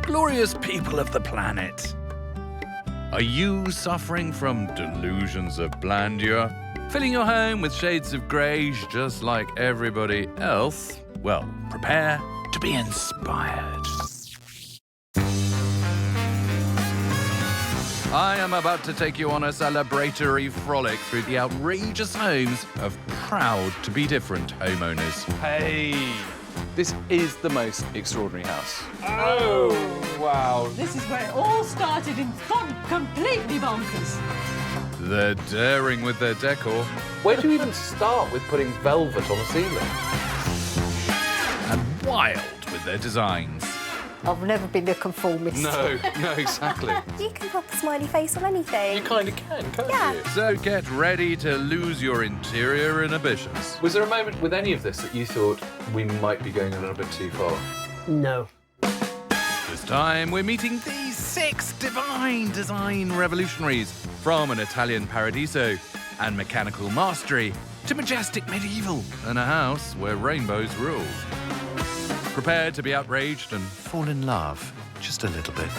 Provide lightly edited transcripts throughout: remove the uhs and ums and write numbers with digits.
glorious people of the planet. Are you suffering from delusions of grandeur? Filling your home with shades of grey just like everybody else? Well, prepare to be inspired. I am about to take you on a celebratory frolic through the outrageous homes of proud-to-be-different homeowners. Hey, this is the most extraordinary house. Oh, wow. This is where it all started and gone completely bonkers. They're daring with their decor. Where do you even start with putting velvet on the ceiling? And wild with their designs. I've never been a conformist. No, exactly. You can pop a smiley face on anything. You kind of can, can't Yeah. you? So get ready to lose your interior inhibitions. Was there a moment with any of this that you thought we might be going a little bit too far? No. This time we're meeting these 6 divine design revolutionaries, from an Italian paradiso and mechanical mastery to majestic medieval and a house where rainbows rule. Prepare to be outraged and fall in love just a little bit.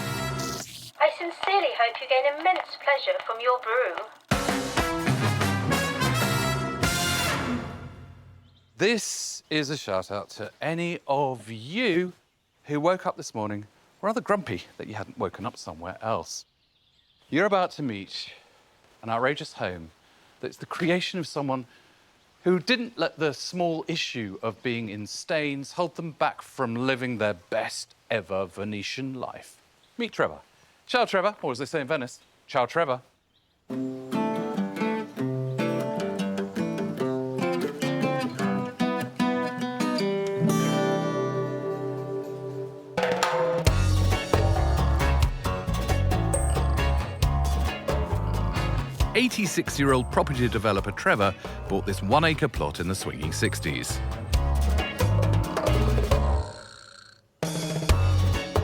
I sincerely hope you gain immense pleasure from your brew. This is a shout out to any of you who woke up this morning rather grumpy that you hadn't woken up somewhere else. You're about to meet an outrageous home that's the creation of someone who didn't let the small issue of being in stains hold them back from living their best ever Venetian life. Meet Trevor. Ciao, Trevor, or as they say in Venice, ciao, Trevor. 86-year-old property developer Trevor bought this 1-acre plot in the swinging 60s.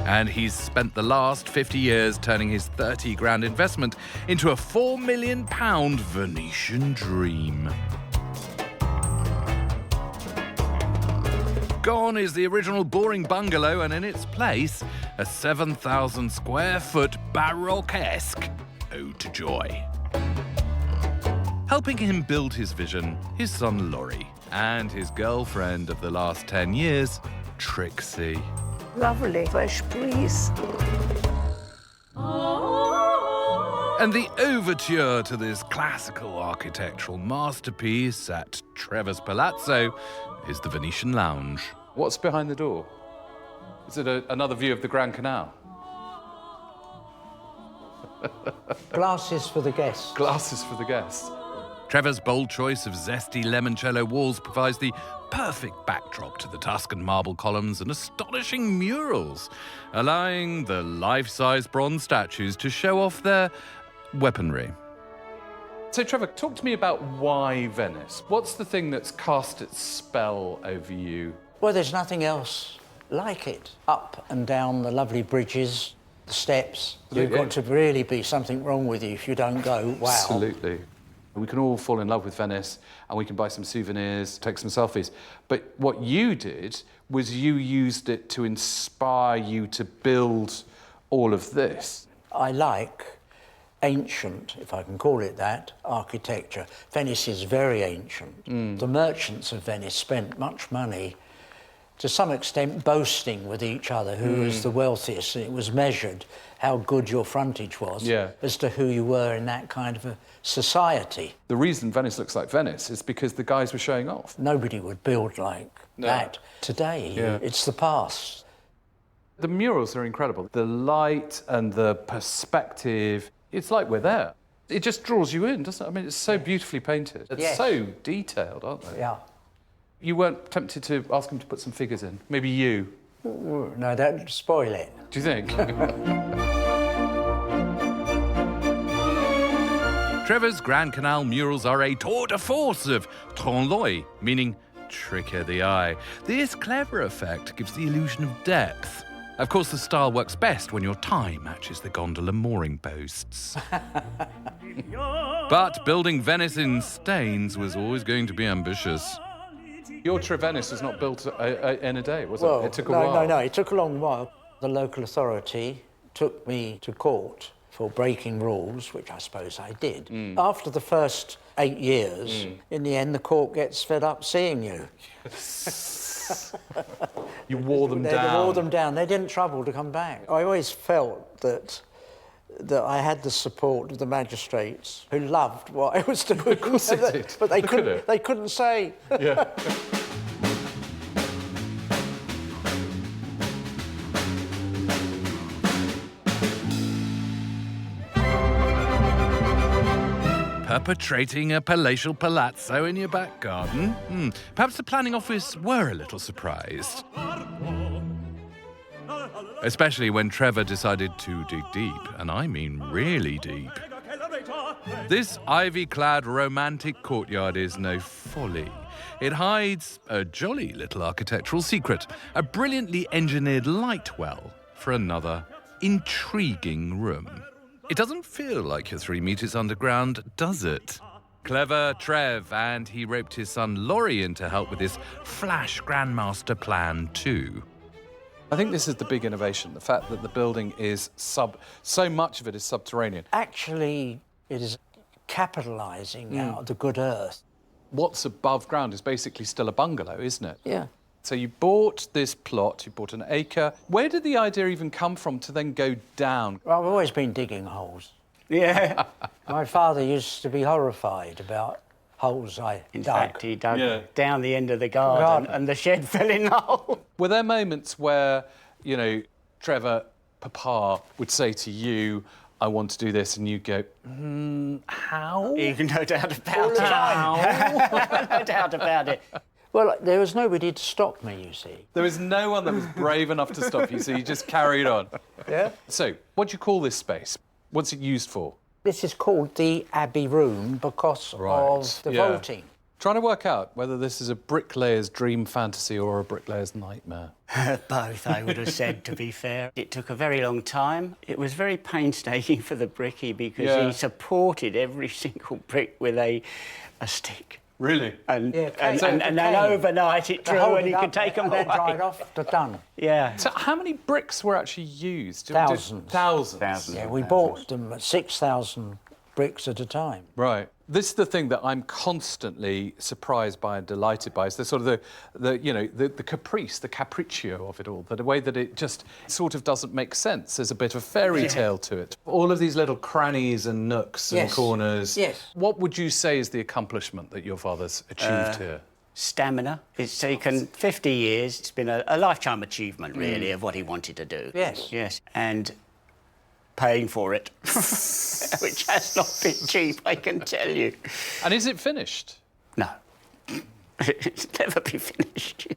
And he's spent the last 50 years turning his 30 grand investment into a £4 million Venetian dream. Gone is the original boring bungalow, and in its place, a 7,000 square foot Baroque-esque ode to joy. Helping him build his vision, his son Laurie, and his girlfriend of the last 10 years, Trixie. Lovely, fresh breeze. And the overture to this classical architectural masterpiece at Trevor's Palazzo is the Venetian lounge. What's behind the door? Is it another view of the Grand Canal? Glasses for the guests. Glasses for the guests. Trevor's bold choice of zesty limoncello walls provides the perfect backdrop to the Tuscan marble columns and astonishing murals, allowing the life-size bronze statues to show off their weaponry. So, Trevor, talk to me about why Venice. What's the thing that's cast its spell over you? Well, there's nothing else like it. Up and down the lovely bridges, the steps. You've got to really be something wrong with you if you don't go, wow. Absolutely. We can all fall in love with Venice and we can buy some souvenirs, take some selfies. But what you did was you used it to inspire you to build all of this. I like ancient, if I can call it that, architecture. Venice is very ancient. The merchants of Venice spent much money, to some extent boasting with each other who was the wealthiest. It was measured how good your frontage was as to who you were in that kind of a society. The reason Venice looks like Venice is because the guys were showing off. Nobody would build like that today. It's the past. The murals are incredible. The light and the perspective, it's like we're there. It just draws you in, doesn't it? I mean, it's so beautifully painted. It's so detailed, aren't they? Yeah. You weren't tempted to ask them to put some figures in? Maybe you? No, that'd spoil it. Do you think? Trevor's Grand Canal murals are a tour de force of trompe l'œil, meaning trick of the eye. This clever effect gives the illusion of depth. Of course, the style works best when your tie matches the gondola mooring posts. But building Venice in stains was always going to be ambitious. Your Venice was not built in a day, was it? It took a while. No, it took a long while. The local authority took me to court for breaking rules, which I suppose I did. After the first 8 years, in the end, the court gets fed up seeing you. You wore them They wore them down. They didn't trouble to come back. I always felt that I had the support of the magistrates who loved what I was doing. Of course they did. But they couldn't say. Yeah. Perpetrating a palatial palazzo in your back garden? Perhaps the planning office were a little surprised. Especially when Trevor decided to dig deep, and I mean really deep. This ivy-clad romantic courtyard is no folly. It hides a jolly little architectural secret, a brilliantly engineered light well for another intriguing room. It doesn't feel like you're 3 meters underground, does it? Clever Trev, and he roped his son Laurie in to help with this flash grandmaster plan too. I think this is the big innovation, the fact that the building is so much of it is subterranean. Actually, it is capitalising out the good earth. What's above ground is basically still a bungalow, isn't it? Yeah. So you bought this plot, you bought an acre. Where did the idea even come from to then go down? Well, I've always been digging holes. Yeah. My father used to be horrified about holes I In dug. fact, he dug Yeah. down the end of the garden and the shed fell in the hole. Were there moments where, you know, Trevor, Papa would say to you, I want to do this, and you go, how? No doubt about it. No doubt about it. Well, there was nobody to stop me, you see. There was no one that was brave enough to stop you, so you just carried on. Yeah? So, what do you call this space? What's it used for? This is called the Abbey Room because of the yeah. vaulting. Trying to work out whether this is a bricklayer's dream fantasy or a bricklayer's nightmare. Both, I would have said, to be fair. It took a very long time. It was very painstaking for the brickie because he supported every single brick with a stick. Really? And Yeah, then overnight it drew and you could take them away. dried off, they're done. Yeah. So how many bricks were actually used? Thousands. Thousands. Yeah, we bought them at 6,000 bricks at a time. Right. This is the thing that I'm constantly surprised by and delighted by. Is the sort of the caprice, the capriccio of it all. The way that it just sort of doesn't make sense. There's a bit of fairy tale to it. All of these little crannies and nooks and corners. Yes. What would you say is the accomplishment that your father's achieved here? Stamina. It's taken 50 years. It's been a lifetime achievement, really, of what he wanted to do. Yes. Yes. And paying for it, which has not been cheap, I can tell you. And is it finished? No. It's never be finished.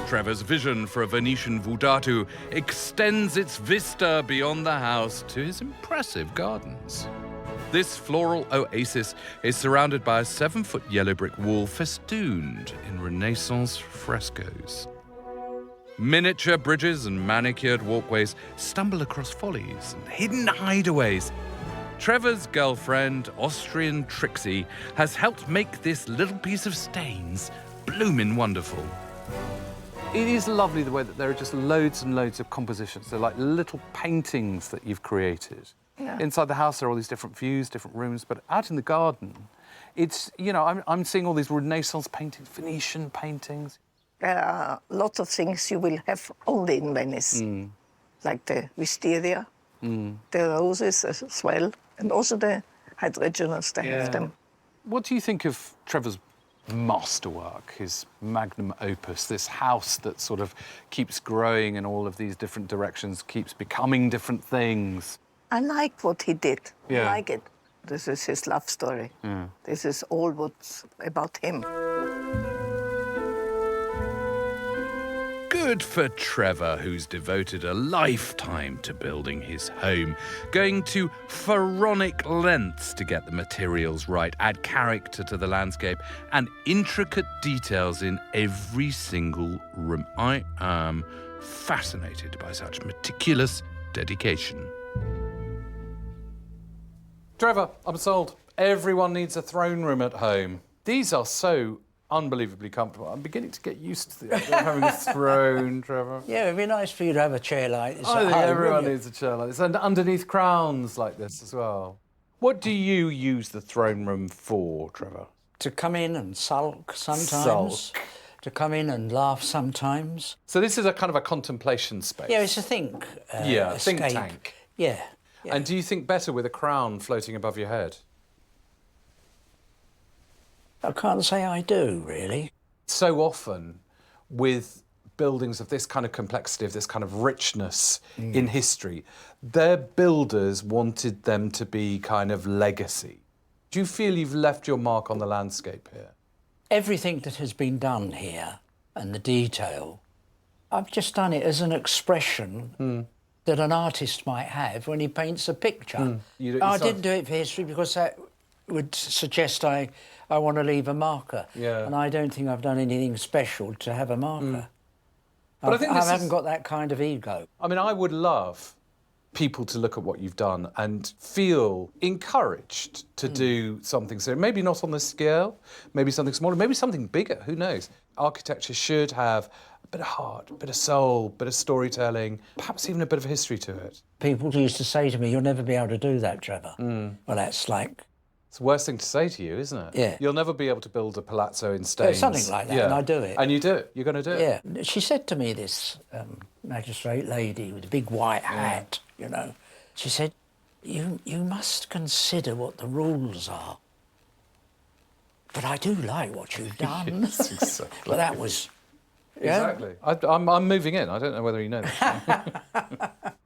Trevor's vision for a Venetian Vudatu extends its vista beyond the house to his impressive gardens. This floral oasis is surrounded by a 7-foot yellow brick wall festooned in Renaissance frescoes. Miniature bridges and manicured walkways stumble across follies and hidden hideaways. Trevor's girlfriend, Austrian Trixie, has helped make this little piece of Staines bloomin' wonderful. It is lovely the way that there are just loads and loads of compositions. They're like little paintings that you've created. Yeah. Inside the house, there are all these different views, different rooms, but out in the garden, it's, you know, I'm seeing all these Renaissance paintings, Venetian paintings. There are lots of things you will have only in Venice, like the wisteria, the roses as well, and also the hydrogenous, they have them. What do you think of Trevor's masterwork, his magnum opus, this house that sort of keeps growing in all of these different directions, keeps becoming different things? I like what he did. Yeah. I like it. This is his love story. This is all what's about him. Good for Trevor, who's devoted a lifetime to building his home, going to pharaonic lengths to get the materials right, add character to the landscape, and intricate details in every single room. I am fascinated by such meticulous dedication. Trevor, I'm sold. Everyone needs a throne room at home. These are so unbelievably comfortable. I'm beginning to get used to the idea of having a throne, Trevor. Yeah, it'd be nice for you to have a chair like this I at think home, everyone wouldn't it? needs a chair like this, and underneath crowns like this as well. What do you use the throne room for, Trevor? To come in and sulk sometimes. Sulk. To come in and laugh sometimes. So this is a kind of a contemplation space. Yeah, it's a think. Yeah, escape. think tank. Yeah. And do you think better with a crown floating above your head? I can't say I do, really. So often with buildings of this kind of complexity, of this kind of richness in history, their builders wanted them to be kind of legacy. Do you feel you've left your mark on the landscape here? Everything that has been done here and the detail, I've just done it as an expression that an artist might have when he paints a picture. I didn't do it for history because that would suggest I want to leave a marker. Yeah. And I don't think I've done anything special to have a marker. But I think this haven't is- got that kind of ego. I mean, I would love people to look at what you've done and feel encouraged to do something. So maybe not on this scale, maybe something smaller, maybe something bigger, who knows? Architecture should have a bit of heart, a bit of soul, a bit of storytelling, perhaps even a bit of history to it. People used to say to me, "You'll never be able to do that, Trevor." Well, that's like... It's the worst thing to say to you, isn't it? Yeah. You'll never be able to build a palazzo in Staines. something like that, and I do it. And you do it. You're going to do it. Yeah. She said to me, this magistrate lady with a big white hat, you know, she said, you must consider what the rules are. But I do like what you've done. Yes, exactly. But that was... Yeah. Exactly. I'm moving in. I don't know whether you know that.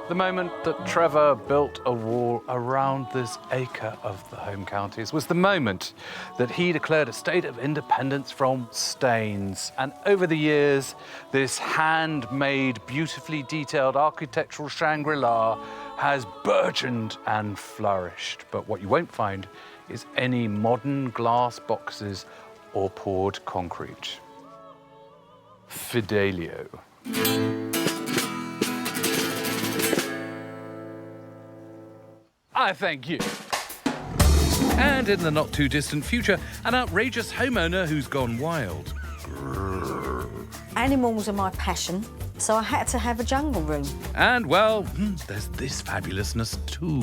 The moment that Trevor built a wall around this acre of the home counties was the moment that he declared a state of independence from Staines. And over the years, this handmade, beautifully detailed architectural Shangri-La has burgeoned and flourished. But what you won't find is any modern glass boxes or poured concrete. Fidelio. I thank you. And in the not too distant future, an outrageous homeowner who's gone wild. Animals are my passion, so I had to have a jungle room. And, well, there's this fabulousness too.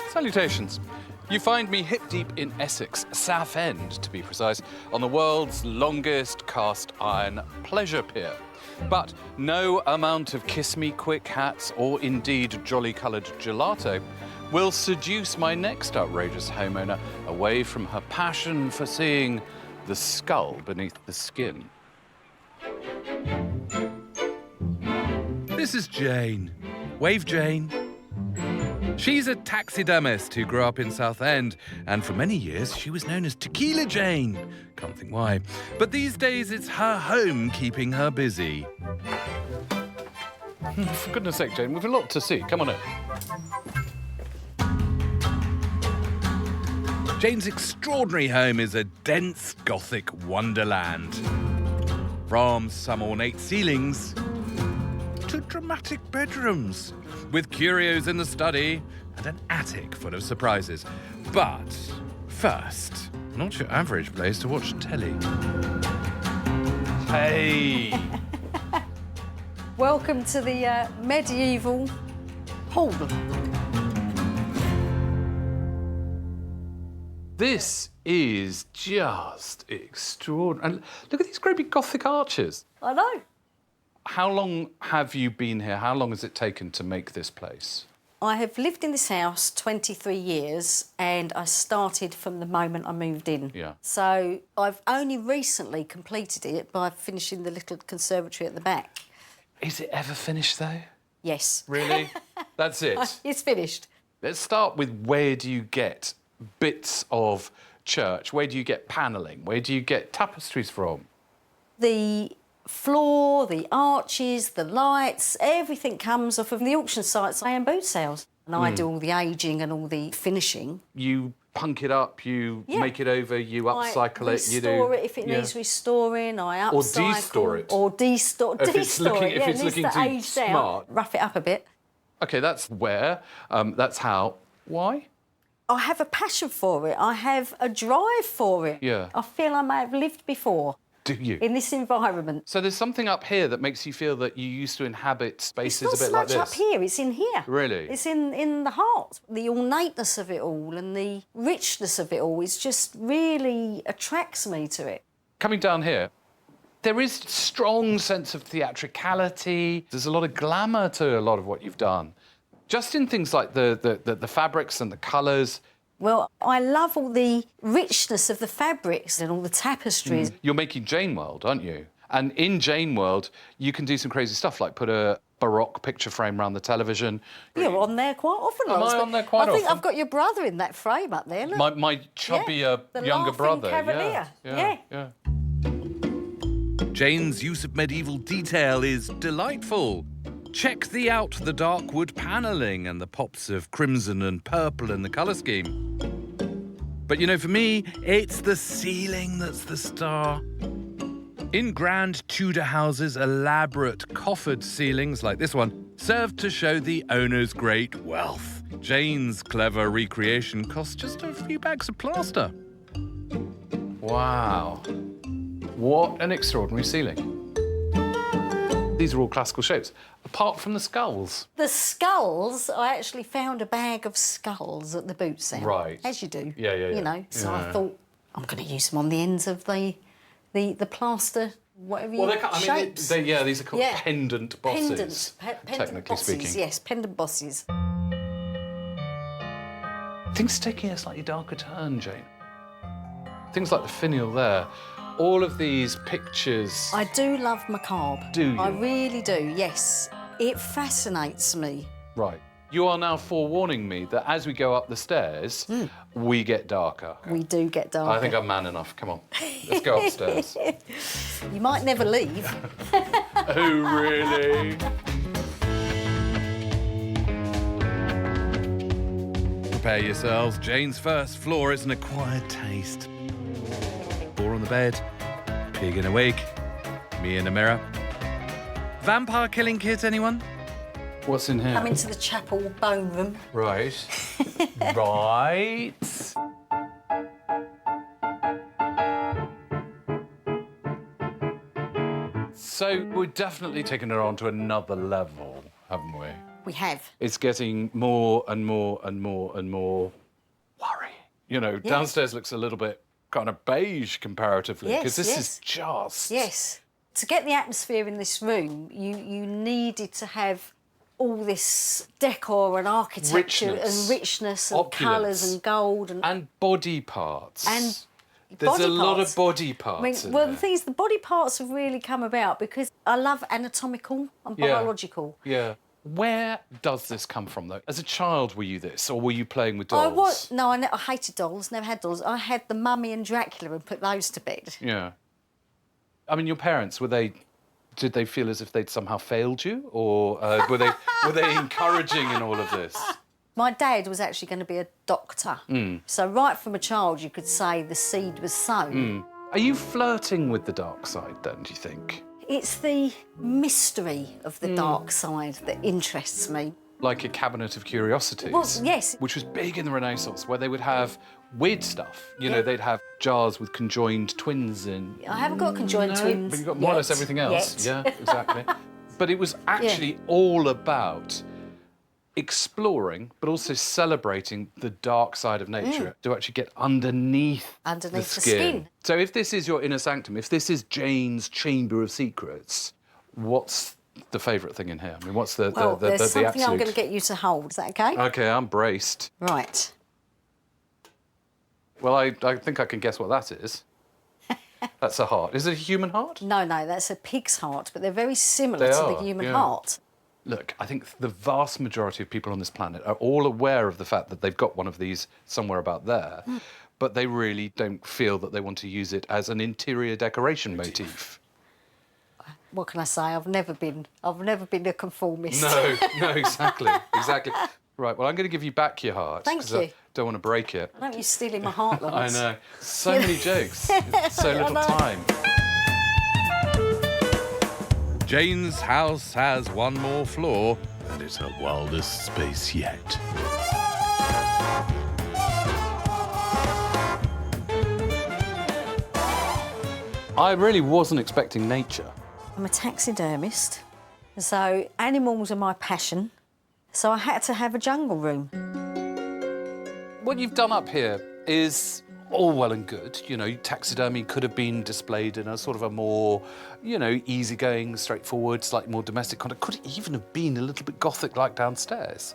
Salutations. You find me hip-deep in Essex, Southend to be precise, on the world's longest cast iron pleasure pier. But no amount of kiss-me-quick hats or indeed jolly-coloured gelato will seduce my next outrageous homeowner away from her passion for seeing the skull beneath the skin. This is Jane. Wave Jane. She's a taxidermist who grew up in Southend, and for many years she was known as Tequila Jane. Can't think why. But these days it's her home keeping her busy. For goodness sake, Jane, we've a lot to see. Come on in. Jane's extraordinary home is a dense Gothic wonderland. From some ornate ceilings to dramatic bedrooms, with curios in the study and an attic full of surprises. But first, not your average place to watch telly. Hey! Welcome to the medieval hall. This is just extraordinary. And look at these great big Gothic arches. I know. How long have you been here? How long has it taken to make this place? I have lived in this house 23 years and I started from the moment I moved in. Yeah. So I've only recently completed it by finishing the little conservatory at the back. Is it ever finished, though? Yes. Really? That's it? It's finished. Let's start with where do you get bits of church? Where do you get panelling? Where do you get tapestries from? The floor, the arches, the lights, everything comes off of the auction sites and boot sales. And I do all the aging and all the finishing. You punk it up, you make it over, you upcycle it, you do... restore it if it needs restoring, I upcycle. Or de-store it. Or de-store If it's looking, it, if it's looking too age smart. down, rough it up a bit. OK, that's where, that's how. Why? I have a passion for it. I have a drive for it. Yeah. I feel I may have lived before. Do you? In this environment. So there's something up here that makes you feel that you used to inhabit spaces a bit like this? It's not so much up here, it's in here. Really? It's in the heart. The ornateness of it all and the richness of it all is just really attracts me to it. Coming down here, there is a strong sense of theatricality. There's a lot of glamour to a lot of what you've done. Just in things like the fabrics and the colours. Well, I love all the richness of the fabrics and all the tapestries. You're making Jane World, aren't you? And in Jane World, you can do some crazy stuff, like put a Baroque picture frame around the television. You're on there quite often, Am Laurence, I but on there quite I think often? I've got your brother in that frame up there. Look. My chubbier the younger laughing brother. Cavalier. Yeah. Jane's use of medieval detail is delightful. Check out the dark wood panelling and the pops of crimson and purple in the colour scheme. But, you know, for me, it's the ceiling that's the star. In grand Tudor houses, elaborate coffered ceilings like this one serve to show the owner's great wealth. Jane's clever recreation cost just a few bags of plaster. Wow. What an extraordinary ceiling. These are all classical shapes, apart from the skulls. The skulls, I actually found a bag of skulls at the boot sale. Right. As you do. Yeah. You know, so I thought, I'm going to use them on the ends of the plaster, whatever shapes. These are called pendant bosses, Pendant technically bosses, speaking. yes, pendant bosses. Things taking a slightly darker turn, Jane. Things like the finial there. All of these pictures... I do love macabre. Do you? I really do, yes. It fascinates me. Right. You are now forewarning me that as we go up the stairs, we get darker. We do get darker. I think I'm man enough. Come on, let's go upstairs. You might never leave. Oh, really? Prepare yourselves. Jane's first floor is an acquired taste. Boar on the bed, pig in a wig, me in a mirror. Vampire killing kit, anyone? What's in here? Come into the chapel bone room. Right. Right. So we've definitely taken her on to another level, haven't we? We have. It's getting more and more and more and more worrying. You know, downstairs looks a little bit kind of beige comparatively, because this is just... Yes. To get the atmosphere in this room, you needed to have all this decor and architecture and richness and colours and gold and body parts. And there's a lot of body parts. I mean, well, the thing is, the body parts have really come about because I love anatomical and biological. Yeah. Where does this come from, though? As a child, were you this, or were you playing with dolls? I hated dolls, never had dolls. I had the Mummy and Dracula and put those to bed. Yeah. I mean, your parents, did they feel as if they'd somehow failed you, or were they encouraging in all of this? My dad was actually going to be a doctor. So right from a child, you could say the seed was sown. Are you flirting with the dark side, then, do you think? It's the mystery of the dark side that interests me. Like a cabinet of curiosities? Well, yes. Which was big in the Renaissance, where they would have weird stuff. You know, they'd have jars with conjoined twins in. I haven't got conjoined twins But you've got more or less everything else. Yet. Yeah, exactly. But it was actually all about exploring, but also celebrating the dark side of nature to actually get underneath the skin. So if this is your inner sanctum, if this is Jane's chamber of secrets, what's the favourite thing in here? I mean, what's the there's something absolute... I'm going to get you to hold. Is that OK? OK, I'm braced. Right. Well, I think I can guess what that is. That's a heart. Is it a human heart? No, that's a pig's heart, but they're very similar to the human heart. Look, I think the vast majority of people on this planet are all aware of the fact that they've got one of these somewhere about there, but they really don't feel that they want to use it as an interior decoration motif. what can I say? I've never been a conformist. No, exactly. Right, well, I'm going to give you back your heart. Thank 'cause you. I don't want to break it. I don't you stealing my heart, I Laurence. know. So many jokes, so little time. Jane's house has one more floor, and it's her wildest space yet. I really wasn't expecting nature. I'm a taxidermist, so animals are my passion. So I had to have a jungle room. What you've done up here is all well and good. You know, taxidermy could have been displayed in a sort of a more, you know, easygoing, straightforward, slightly more domestic context. Could even have been a little bit Gothic-like downstairs.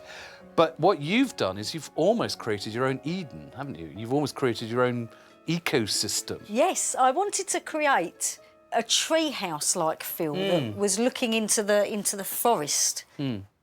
But what you've done is you've almost created your own Eden, haven't you? You've almost created your own ecosystem. Yes, I wanted to create a treehouse-like feel that was looking into the forest.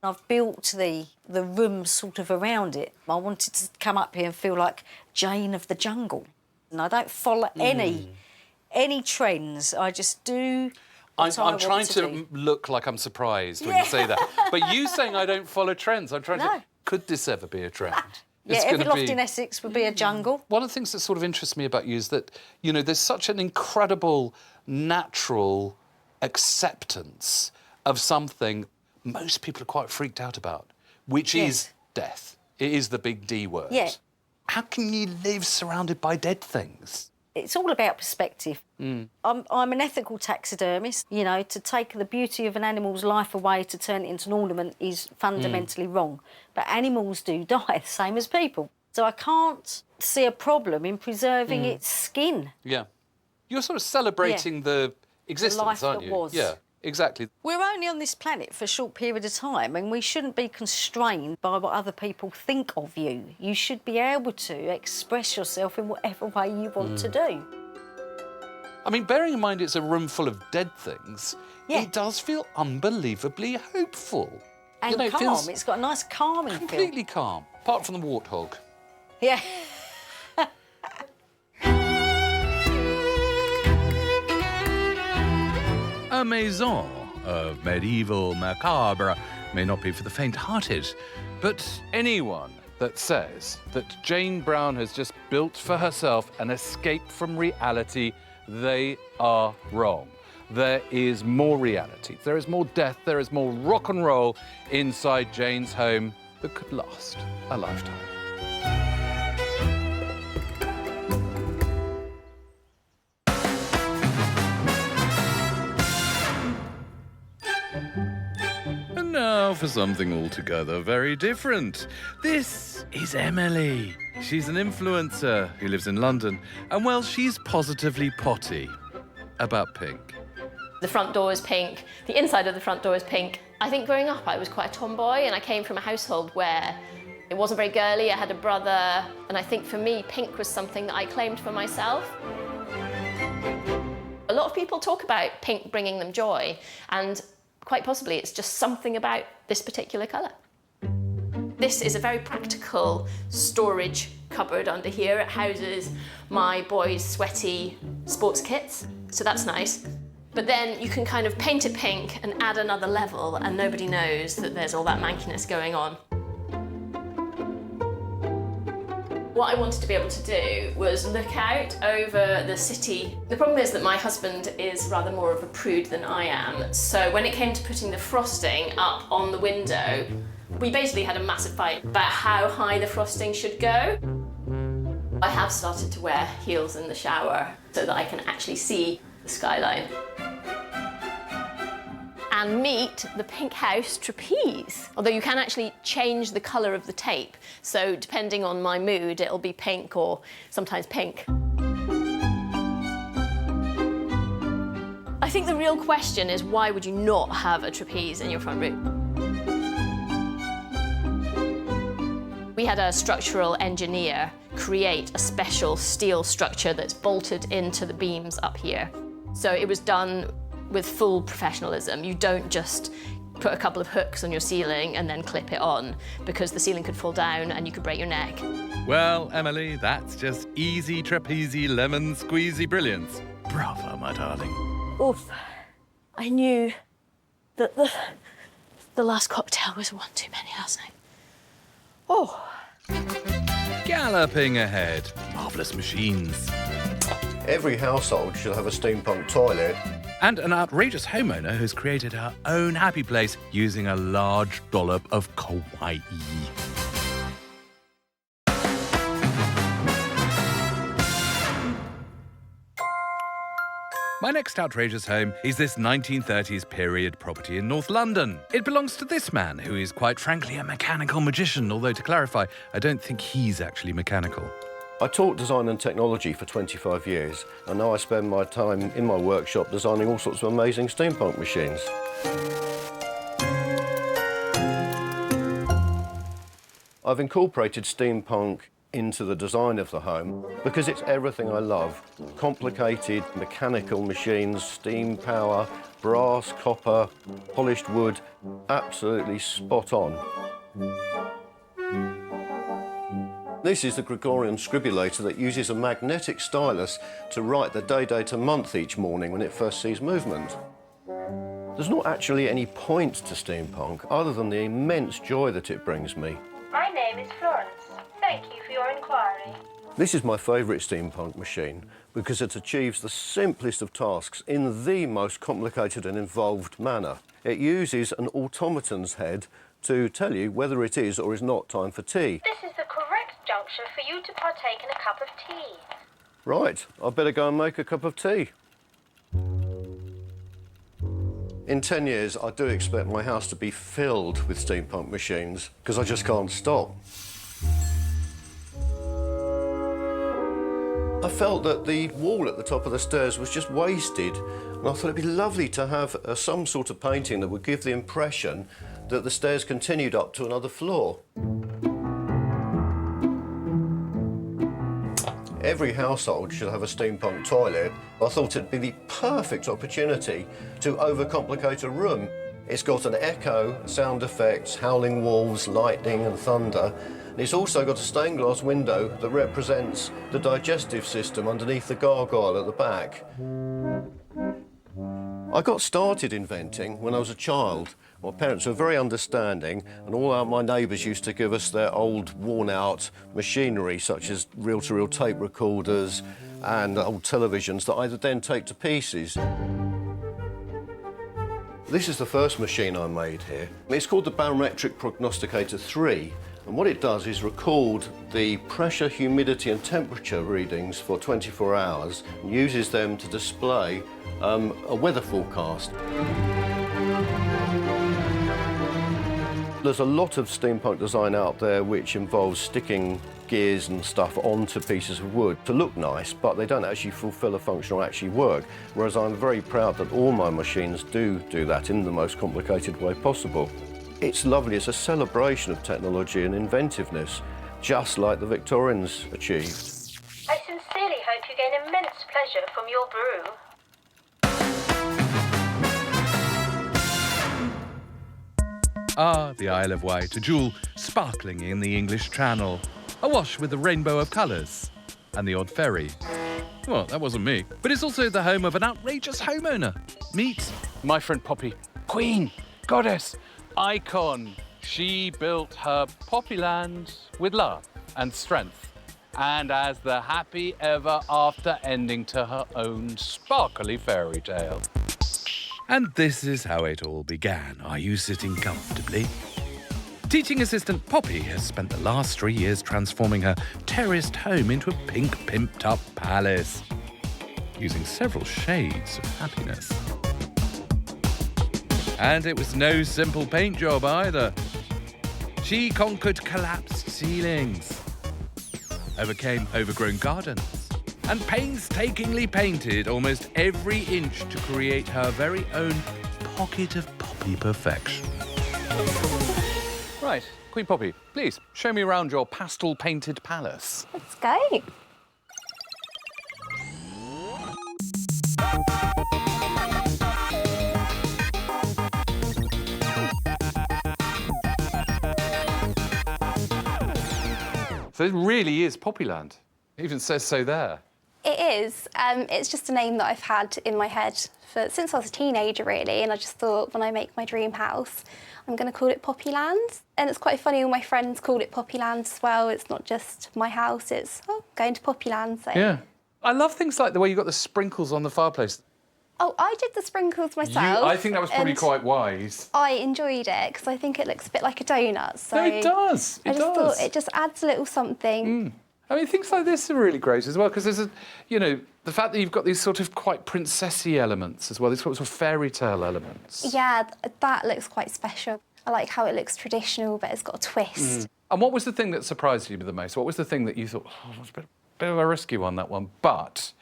I've built the room sort of around it. I wanted to come up here and feel like Jane of the jungle. And I don't follow any trends. I just do what I'm trying want to do. look like I'm surprised when you say that. But you saying I don't follow trends, I'm trying to... Could this ever be a trend? Yeah, every loft in Essex would be a jungle. One of the things that sort of interests me about you is that, you know, there's such an incredible natural acceptance of something most people are quite freaked out about, which is death. It is the big D word. Yeah. How can you live surrounded by dead things? It's all about perspective. I'm an ethical taxidermist. You know, to take the beauty of an animal's life away to turn it into an ornament is fundamentally wrong. But animals do die, the same as people. So I can't see a problem in preserving its skin. Yeah. You're sort of celebrating the existence, life aren't that you? was. Yeah, exactly. We're only on this planet for a short period of time, and we shouldn't be constrained by what other people think of you. You should be able to express yourself in whatever way you want to do. I mean, bearing in mind it's a room full of dead things, it does feel unbelievably hopeful. And you know, calm. It feels It's got a nice calming feel. completely calm, apart from the warthog. Yeah. A maison of medieval macabre may not be for the faint-hearted, But anyone that says that Jane Brown has just built for herself an escape from reality, they are wrong. There is more reality. There is more death. There is more rock and roll inside Jane's home that could last a lifetime. And now for something altogether very different. This is Emily. She's an influencer who lives in London, and well, she's positively potty about pink. The front door is pink, the inside of the front door is pink. I think growing up I was quite a tomboy, and I came from a household where it wasn't very girly. I had a brother, and I think for me pink was something that I claimed for myself. A lot of people talk about pink bringing them joy, and quite possibly it's just something about this particular colour. This is a very practical storage cupboard under here. It houses my boys' sweaty sports kits, so that's nice. But then you can kind of paint it pink and add another level, and nobody knows that there's all that mankiness going on. What I wanted to be able to do was look out over the city. The problem is that my husband is rather more of a prude than I am, so when it came to putting the frosting up on the window, we basically had a massive fight about how high the frosting should go. I have started to wear heels in the shower so that I can actually see the skyline. And meet the pink house trapeze. Although you can actually change the colour of the tape, so depending on my mood, it'll be pink or sometimes pink. I think the real question is, why would you not have a trapeze in your front room? We had a structural engineer create a special steel structure that's bolted into the beams up here. So it was done with full professionalism. You don't just put a couple of hooks on your ceiling and then clip it on, because the ceiling could fall down and you could break your neck. Well, Emily, that's just easy trapeze lemon squeezy brilliance. Bravo, my darling. Oof. I knew that the last cocktail was one too many last night. Oh. Galloping ahead. Marvellous machines. Every household should have a steampunk toilet. And an outrageous homeowner who's created her own happy place using a large dollop of Kawaii. My next outrageous home is this 1930s period property in North London. It belongs to this man, who is quite frankly a mechanical magician, although to clarify, I don't think he's actually mechanical. I taught design and technology for 25 years, and now I spend my time in my workshop designing all sorts of amazing steampunk machines. I've incorporated steampunk into the design of the home because it's everything I love. Complicated mechanical machines, steam power, brass, copper, polished wood, absolutely spot on. This is the Gregorian scribulator that uses a magnetic stylus to write the day to month each morning when it first sees movement. There's not actually any point to steampunk other than the immense joy that it brings me. My name is Laurence. Thank you for your inquiry. This is my favourite steampunk machine because it achieves the simplest of tasks in the most complicated and involved manner. It uses an automaton's head to tell you whether it is or is not time for tea. This is the correct juncture for you to partake in a cup of tea. Right, I better go and make a cup of tea. In 10 years, I do expect my house to be filled with steampunk machines because I just can't stop. I felt that the wall at the top of the stairs was just wasted, and I thought it'd be lovely to have some sort of painting that would give the impression that the stairs continued up to another floor. Every household should have a steampunk toilet. I thought it'd be the perfect opportunity to overcomplicate a room. It's got an echo, sound effects, howling wolves, lightning and thunder. And it's also got a stained glass window that represents the digestive system underneath the gargoyle at the back. I got started inventing when I was a child. My parents were very understanding, and all my neighbours used to give us their old, worn-out machinery, such as reel-to-reel tape recorders and old televisions that I would then take to pieces. This is the first machine I made here. It's called the Barometric Prognosticator 3, and what it does is record the pressure, humidity and temperature readings for 24 hours and uses them to display a weather forecast. There's a lot of steampunk design out there which involves sticking gears and stuff onto pieces of wood to look nice, but they don't actually fulfill a function or actually work, whereas I'm very proud that all my machines do that in the most complicated way possible. It's lovely, it's a celebration of technology and inventiveness, just like the Victorians achieved. I sincerely hope you gain immense pleasure from your brew. Ah, the Isle of Wight, a jewel sparkling in the English Channel, awash with a rainbow of colours, and the odd ferry. Well, that wasn't me. But it's also the home of an outrageous homeowner. Meet my friend Poppy, queen, goddess, icon. She built her Poppyland with love and strength, and as the happy ever after ending to her own sparkly fairy tale. And this is how it all began. Are you sitting comfortably? Teaching assistant Poppy has spent the last 3 years transforming her terraced home into a pink, pimped-up palace, using several shades of happiness. And it was no simple paint job either. She conquered collapsed ceilings, overcame overgrown gardens, and painstakingly painted almost every inch to create her very own pocket of Poppy perfection. Right, Queen Poppy, please show me around your pastel-painted palace. Let's go. So it really is Poppyland. It even says so there. It is. It's just a name that I've had in my head since I was a teenager, really, and I just thought when I make my dream house, I'm going to call it Poppyland. And it's quite funny, all my friends called it Poppyland as well. It's not just my house, it's going to Poppyland. So. Yeah. I love things like the way you got the sprinkles on the fireplace. Oh, I did the sprinkles myself. I think that was probably quite wise. I enjoyed it because I think it looks a bit like a donut. So No, it does. I just thought it just adds a little something. I mean, things like this are really great as well, because there's the fact that you've got these sort of quite princessy elements as well, these sort of fairy tale elements. Yeah, that looks quite special. I like how it looks traditional, but it's got a twist. And what was the thing that surprised you the most? What was the thing that you thought, it was a bit of a risky one, that one, but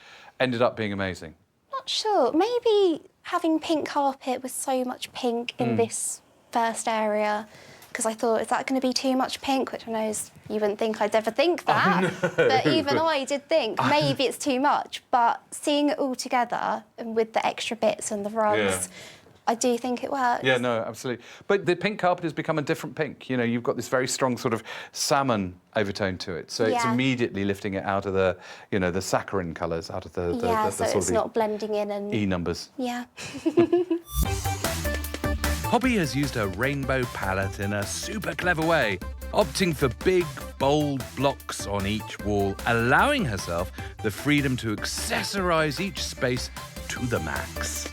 ended up being amazing? Not sure. Maybe having pink carpet with so much pink in this first area, because I thought, is that going to be too much pink? Which I know you wouldn't think I'd ever think that. No, but even I did think maybe it's too much. But seeing it all together and with the extra bits and the rugs, I do think it works. Yeah, no, absolutely. But the pink carpet has become a different pink. You know, you've got this very strong sort of salmon overtone to it. So it's immediately lifting it out of the, the saccharine colours, out of the so sort it's of not blending in and... E numbers. Yeah. Poppy has used her rainbow palette in a super clever way, opting for big, bold blocks on each wall, allowing herself the freedom to accessorise each space to the max.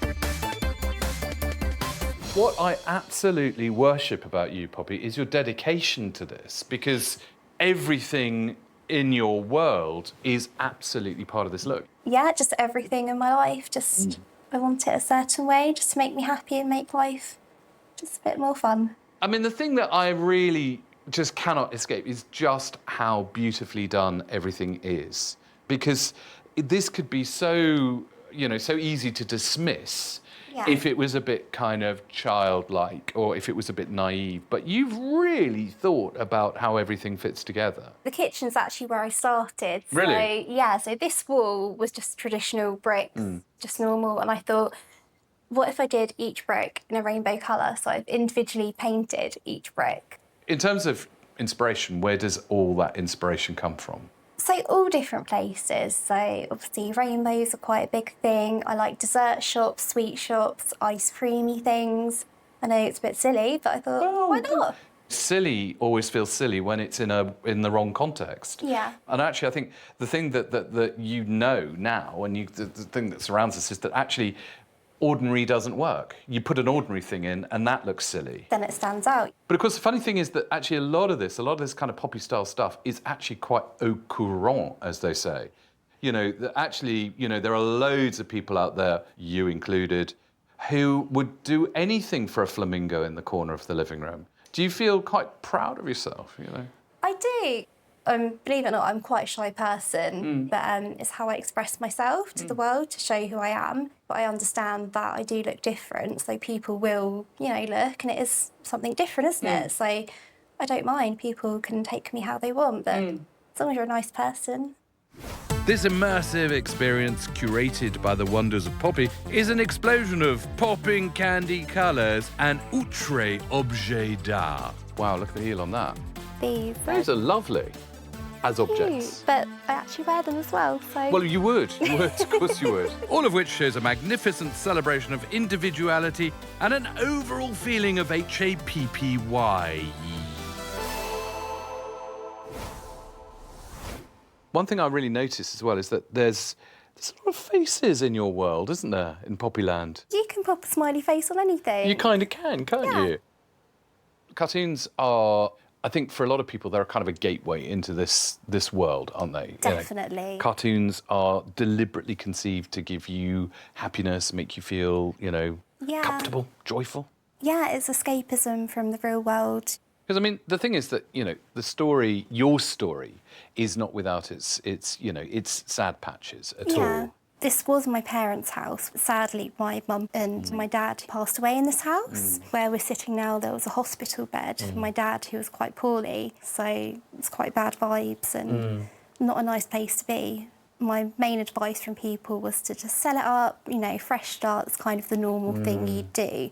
What I absolutely worship about you, Poppy, is your dedication to this, because everything in your world is absolutely part of this look. Yeah, just everything in my life. Just I want it a certain way, just to make me happy and make life just a bit more fun. I mean, the thing that I really just cannot escape is just how beautifully done everything is. Because this could be so, so easy to dismiss if it was a bit kind of childlike or if it was a bit naive. But you've really thought about how everything fits together. The kitchen's actually where I started. Really? So, yeah, so this wall was just traditional bricks, just normal. And I thought, what if I did each brick in a rainbow colour? So I've individually painted each brick. In terms of inspiration, where does all that inspiration come from? So all different places. So obviously rainbows are quite a big thing. I like dessert shops, sweet shops, ice creamy things. I know it's a bit silly, but I thought, why not? Silly always feels silly when it's in the wrong context. Yeah. And actually, I think the thing that you know now, and the thing that surrounds us, is that actually ordinary doesn't work. You put an ordinary thing in, and that looks silly. Then it stands out. But of course, the funny thing is that actually a lot of this kind of poppy-style stuff is actually quite au courant, as they say. That actually, there are loads of people out there, you included, who would do anything for a flamingo in the corner of the living room. Do you feel quite proud of yourself, I do. Believe it or not, I'm quite a shy person, but it's how I express myself to the world to show who I am. But I understand that I do look different, so people will, look, and it is something different, isn't it? So I don't mind. People can take me how they want, but as long as you're a nice person. This immersive experience, curated by the wonders of Poppy, is an explosion of popping candy colours and outre objets d'art. Wow, look at the heel on that. These are lovely as objects. But I actually wear them as well, so... Well, you would, of course you would. All of which shows a magnificent celebration of individuality and an overall feeling of HAPPY. One thing I really noticed as well is that there's a lot of faces in your world, isn't there, in Poppyland? You can pop a smiley face on anything. You kind of can, can't you? Cartoons are, I think for a lot of people, they're kind of a gateway into this world, aren't they? Definitely. Cartoons are deliberately conceived to give you happiness, make you feel, comfortable, joyful. Yeah, it's escapism from the real world. Because, I mean, the thing is that, the story, your story, is not without its sad patches at all. This was my parents' house. Sadly, my mum and my dad passed away in this house. Where we're sitting now, there was a hospital bed for my dad, who was quite poorly. So it's quite bad vibes and not a nice place to be. My main advice from people was to just sell it up, fresh start's kind of the normal thing you'd do.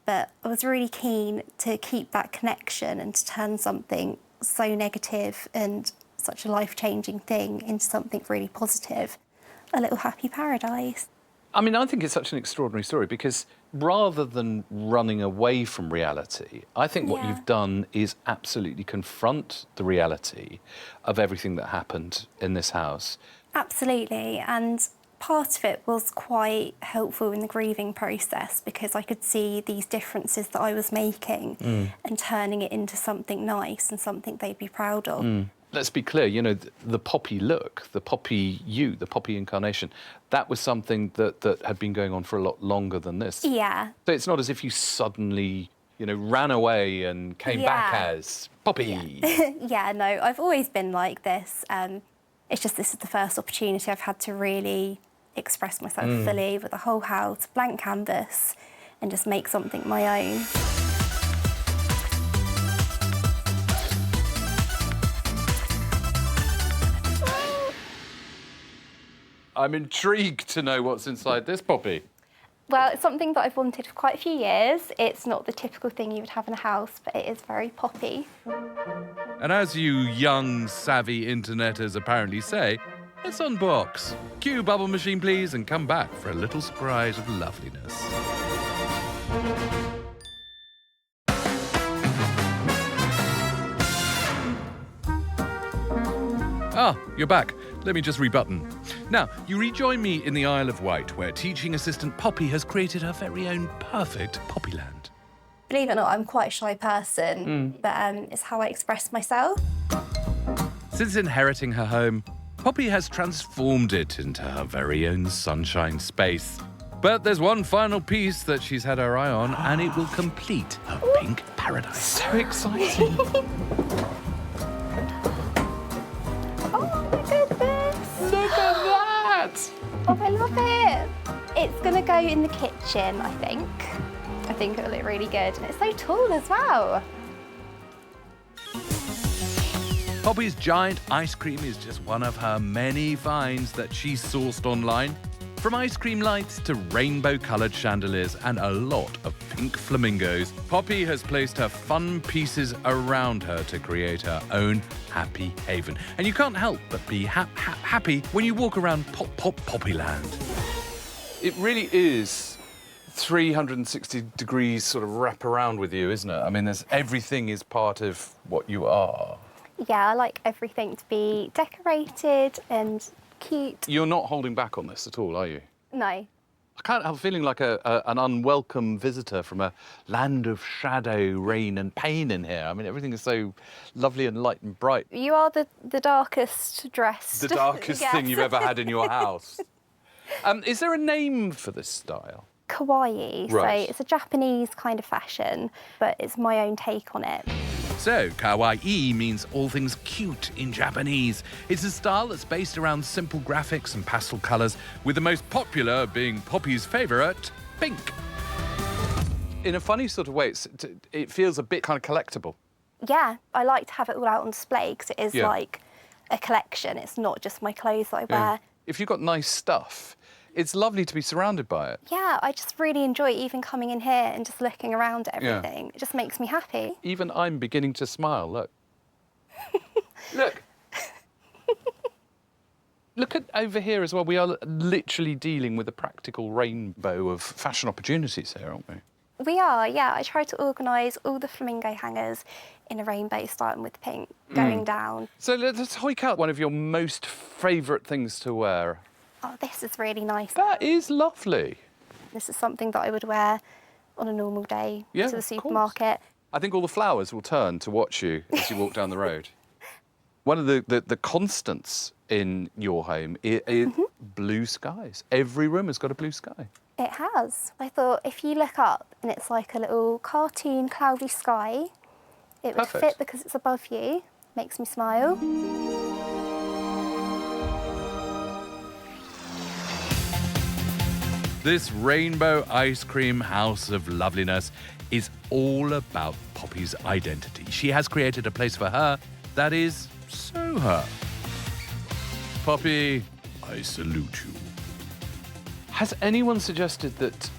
But I was really keen to keep that connection and to turn something so negative and such a life-changing thing into something really positive. a little happy paradise. I mean, I think it's such an extraordinary story because rather than running away from reality, I think what you've done is absolutely confront the reality of everything that happened in this house. Absolutely, and part of it was quite helpful in the grieving process because I could see these differences that I was making and turning it into something nice and something they'd be proud of. Let's be clear, you know, the poppy look, the poppy the poppy incarnation, that was something that had been going on for a lot longer than this. Yeah. So it's not as if you suddenly, you know, ran away and came back as Poppy. Yeah, no, I've always been like this. It's just this is the first opportunity I've had to really express myself fully with the whole house, blank canvas, and just make something my own. I'm intrigued to know what's inside this poppy. Well, it's something that I've wanted for quite a few years. It's not the typical thing you would have in a house, but it is very poppy. And as you young, savvy interneters apparently say, let's unbox. Cue bubble machine, please, and come back for a little surprise of loveliness. Ah, you're back. Let me just rebutton. Now, you rejoin me in the Isle of Wight, where teaching assistant Poppy has created her very own perfect Poppyland. Believe it or not, I'm quite a shy person, but it's how I express myself. Since inheriting her home, Poppy has transformed it into her very own sunshine space. But there's one final piece that she's had her eye on, and it will complete her pink paradise. So exciting. Oh my goodness! Look at that! Oh, I love it! It's gonna go in the kitchen, I think. I think it'll look really good, and it's so tall as well. Poppy's giant ice cream is just one of her many finds that she's sourced online. From ice cream lights to rainbow-coloured chandeliers and a lot of pink flamingos, Poppy has placed her fun pieces around her to create her own happy haven. And you can't help but be happy when you walk around Poppyland. It really is 360 degrees sort of wrap around with you, isn't it? I mean, everything is part of what you are. Yeah, I like everything to be decorated and cute. You're not holding back on this at all, are you? No. I can't help feeling like an unwelcome visitor from a land of shadow, rain and pain in here. I mean, everything is so lovely and light and bright. You are the darkest dressed. The darkest Yes. thing you've ever had in your house. Is there a name for this style? Kawaii. Right. So it's a Japanese kind of fashion, but it's my own take on it. So, kawaii means all things cute in Japanese. It's a style that's based around simple graphics and pastel colours, with the most popular being Poppy's favourite, pink. In a funny sort of way, it feels a bit kind of collectible. Yeah, I like to have it all out on display because it is like a collection. It's not just my clothes that I wear. If you've got nice stuff, it's lovely to be surrounded by it. Yeah, I just really enjoy even coming in here and just looking around at everything. Yeah. It just makes me happy. Even I'm beginning to smile, look. Look. Look at over here as well. We are literally dealing with a practical rainbow of fashion opportunities here, aren't we? We are, yeah. I try to organise all the flamingo hangers in a rainbow starting with pink, going down. So let's hike out one of your most favourite things to wear. Oh, this is really nice. That is lovely. This is something that I would wear on a normal day to the supermarket. I think all the flowers will turn to watch you as you walk down the road. One of the constants in your home is blue skies. Every room has got a blue sky. It has. I thought if you look up and it's like a little cartoon cloudy sky, it would fit because it's above you. Makes me smile. This rainbow ice cream house of loveliness is all about Poppy's identity. She has created a place for her that is so her. Poppy, I salute you. Has anyone suggested that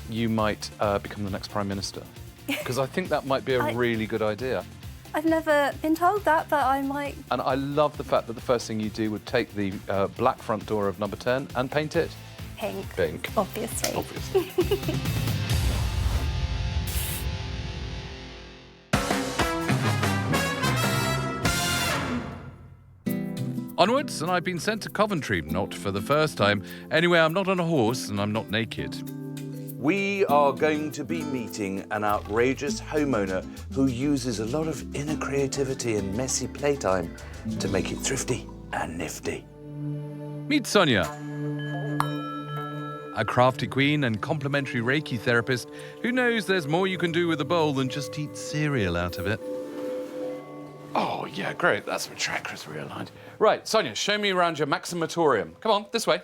you might become the next Prime Minister? Because I think that might be a really good idea. I've never been told that, but I might. And I love the fact that the first thing you do would take the black front door of number 10 and paint it Pink. pink. Obviously. Obviously. Onwards, and I've been sent to Coventry, not for the first time. Anyway, I'm not on a horse and I'm not naked. We are going to be meeting an outrageous homeowner who uses a lot of inner creativity and messy playtime to make it thrifty and nifty. Meet Sonia, a crafty queen and complimentary Reiki therapist who knows there's more you can do with a bowl than just eat cereal out of it. Oh, yeah, great. That's my chakras realigned. Right, Sonia, show me around your Maximatorium. Come on, this way.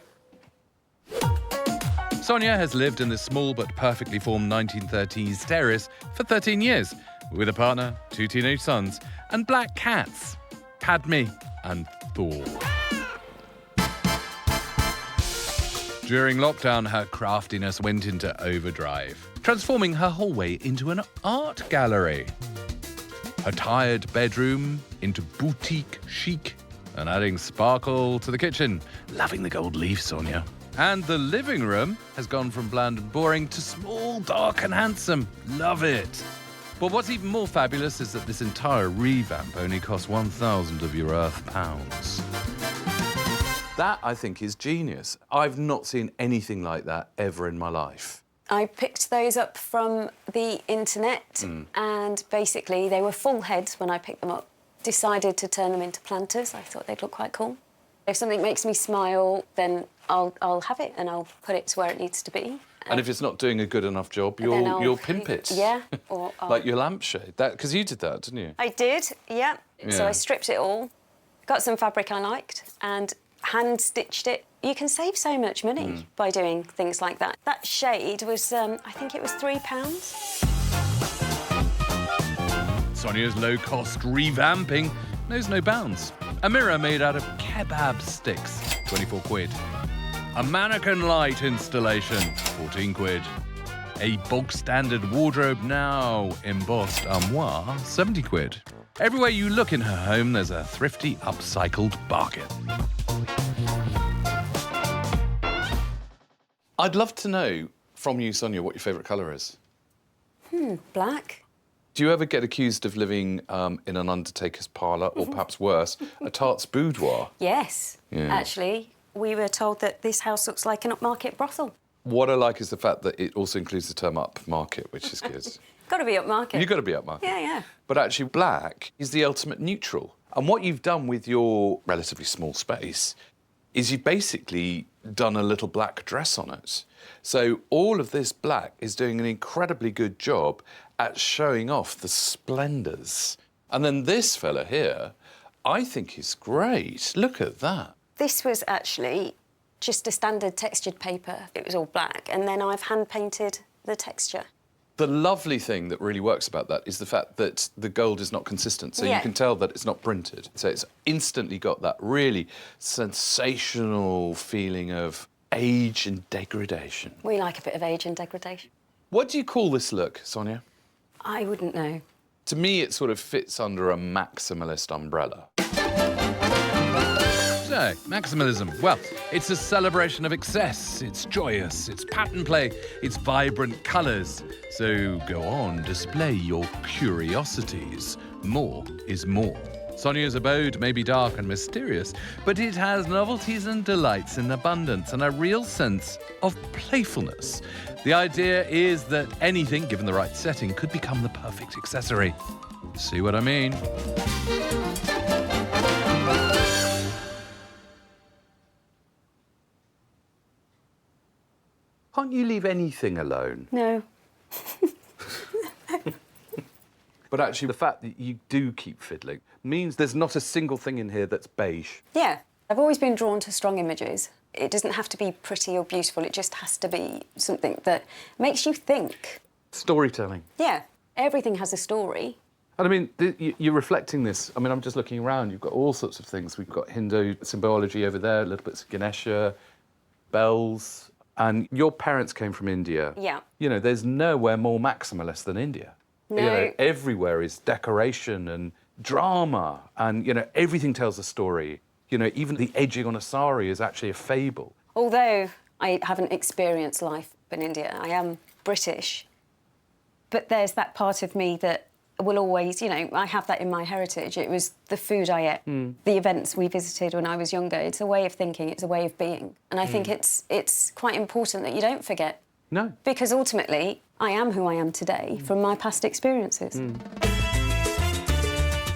Sonia has lived in this small but perfectly formed 1930s terrace for 13 years, with a partner, 2 teenage sons, and black cats, Padme and Thor. During lockdown, her craftiness went into overdrive, transforming her hallway into an art gallery. Her tired bedroom into boutique chic, and adding sparkle to the kitchen. Loving the gold leaf, Sonia. And the living room has gone from bland and boring to small, dark and handsome. Love it. But what's even more fabulous is that this entire revamp only cost 1,000 of your Earth pounds. That, I think, is genius. I've not seen anything like that ever in my life. I picked those up from the internet and basically they were full heads when I picked them up. Decided to turn them into planters. I thought they'd look quite cool. If something makes me smile, then I'll have it and I'll put it to where it needs to be. And if it's not doing a good enough job, you'll pimp it. Yeah. Or like your lampshade. Because you did that, didn't you? I did, yeah. So I stripped it all, got some fabric I liked and hand-stitched it. You can save so much money by doing things like that. That shade was, I think it was £3. Sonia's low-cost revamping knows no bounds. A mirror made out of kebab sticks, 24 quid. A mannequin light installation, 14 quid. A bog-standard wardrobe now embossed armoire, 70 quid. Everywhere you look in her home, there's a thrifty, upcycled bargain. I'd love to know from you, Sonia, what your favourite colour is. Black. Do you ever get accused of living in an undertaker's parlour, or perhaps worse, a tart's boudoir? Yes, Yeah. actually. We were told that this house looks like an upmarket brothel. What I like is the fact that it also includes the term upmarket, which is good. Got to be upmarket. You've got to be upmarket. Yeah, yeah. But actually, black is the ultimate neutral. And what you've done with your relatively small space is you've basically done a little black dress on it. So all of this black is doing an incredibly good job at showing off the splendours. And then this fella here, I think is great. Look at that. This was actually just a standard textured paper. It was all black, and then I've hand-painted the texture. The lovely thing that really works about that is the fact that the gold is not consistent, so you can tell that it's not printed. So it's instantly got that really sensational feeling of age and degradation. We like a bit of age and degradation. What do you call this look, Sonia? I wouldn't know. To me, it sort of fits under a maximalist umbrella. So, maximalism. Well, it's a celebration of excess. It's joyous, it's pattern play, it's vibrant colours. So go on, display your curiosities. More is more. Sonia's abode may be dark and mysterious, but it has novelties and delights in abundance and a real sense of playfulness. The idea is that anything, given the right setting, could become the perfect accessory. See what I mean? Can't you leave anything alone? No. But actually, the fact that you do keep fiddling means there's not a single thing in here that's beige. Yeah. I've always been drawn to strong images. It doesn't have to be pretty or beautiful. It just has to be something that makes you think. Storytelling. Yeah. Everything has a story. And I mean, you're reflecting this. I mean, I'm just looking around. You've got all sorts of things. We've got Hindu symbology over there, a little bit of Ganesha, bells. And your parents came from India. Yeah. You know, there's nowhere more maximalist than India. No. You know, everywhere is decoration and drama, and, you know, everything tells a story. You know, even the edging on a sari is actually a fable. Although I haven't experienced life in India, I am British, but there's that part of me that will always, you know, I have that in my heritage. It was the food I ate, the events we visited when I was younger. It's a way of thinking, it's a way of being. And I think it's quite important that you don't forget. No. Because ultimately, I am who I am today from my past experiences.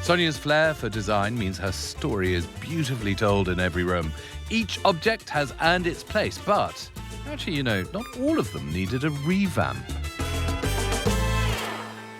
Sonia's flair for design means her story is beautifully told in every room. Each object has earned its place, but actually, you know, not all of them needed a revamp.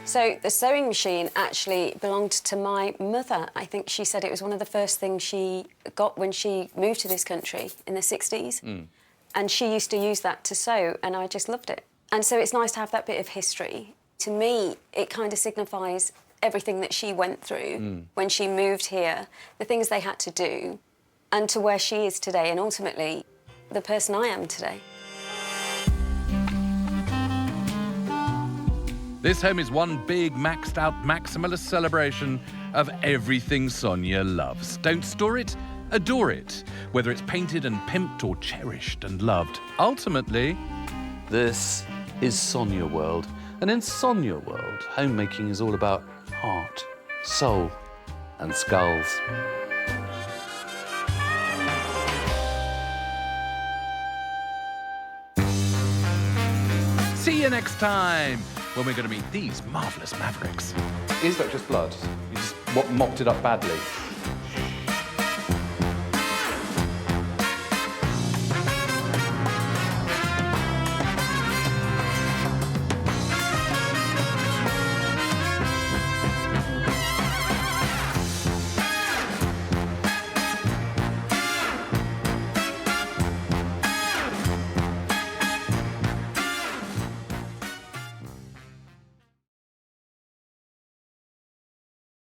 So the sewing machine actually belonged to my mother. I think she said it was one of the first things she got when she moved to this country in the 60s. And she used to use that to sew, and I just loved it. And so it's nice to have that bit of history. To me, it kind of signifies everything that she went through when she moved here, the things they had to do, and to where she is today, and ultimately, the person I am today. This home is one big, maxed-out maximalist celebration of everything Sonia loves. Don't store it, adore it, whether it's painted and pimped or cherished and loved. Ultimately, This is Sonia World, and in Sonia World, homemaking is all about heart, soul, and skulls. see you next time when we're going to meet these marvellous mavericks. Is that just blood? You just mopped it up badly?